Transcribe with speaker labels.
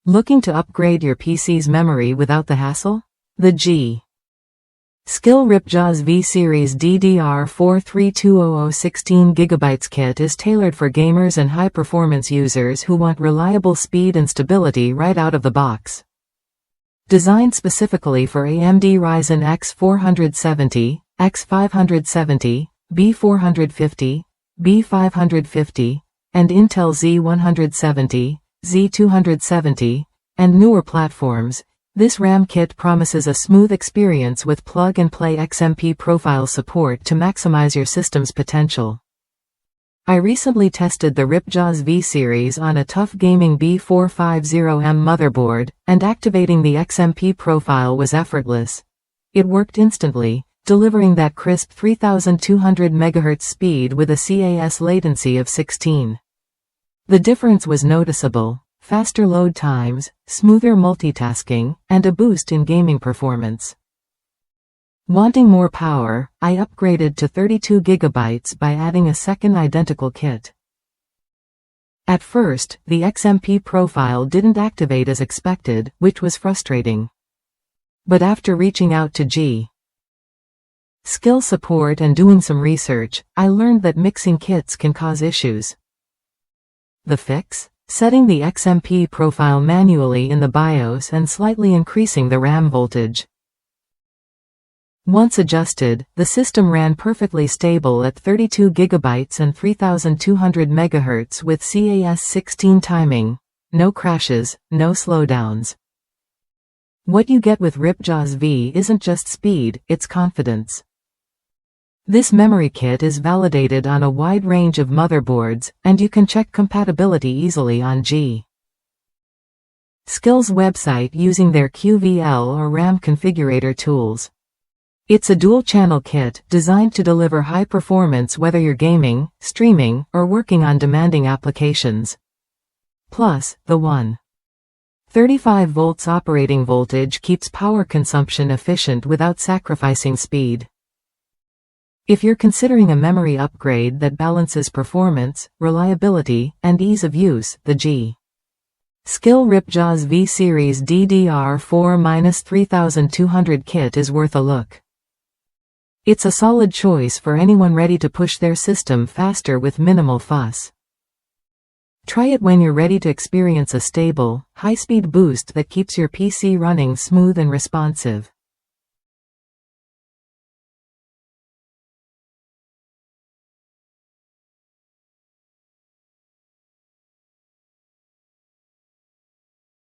Speaker 1: Looking to upgrade your PC's memory without the hassle? The G.Skill RipJaws V Series DDR4-3200 16GB kit is tailored for gamers and high-performance users who want reliable speed and stability right out of the box. Designed specifically for AMD Ryzen X470, X570, B450, B550, and Intel Z170, Z270, and newer platforms, this RAM kit promises a smooth experience with plug-and-play XMP profile support to maximize your system's potential. I recently tested the RipJaws V Series on a TUF Gaming B450M motherboard, and activating the XMP profile was effortless. It worked instantly, delivering that crisp 3200 MHz speed with a CAS latency of 16. The difference was noticeable: faster load times, smoother multitasking, and a boost in gaming performance. Wanting more power, I upgraded to 32GB by adding a second identical kit. At first, the XMP profile didn't activate as expected, which was frustrating. But after reaching out to G.Skill support and doing some research, I learned that mixing kits can cause issues. The fix? Setting the XMP profile manually in the BIOS and slightly increasing the RAM voltage. Once adjusted, the system ran perfectly stable at 32GB and 3200 MHz with CAS 16 timing. No crashes, no slowdowns. What you get with RipJaws V isn't just speed, it's confidence. This memory kit is validated on a wide range of motherboards, and you can check compatibility easily on G.Skill's website using their QVL or RAM configurator tools. It's a dual-channel kit designed to deliver high performance whether you're gaming, streaming, or working on demanding applications. Plus, the 135 volts operating voltage keeps power consumption efficient without sacrificing speed. If you're considering a memory upgrade that balances performance, reliability, and ease of use, the G.Skill RipJaws V Series DDR4-3200 kit is worth a look. It's a solid choice for anyone ready to push their system faster with minimal fuss. Try it when you're ready to experience a stable, high-speed boost that keeps your PC running smooth and responsive.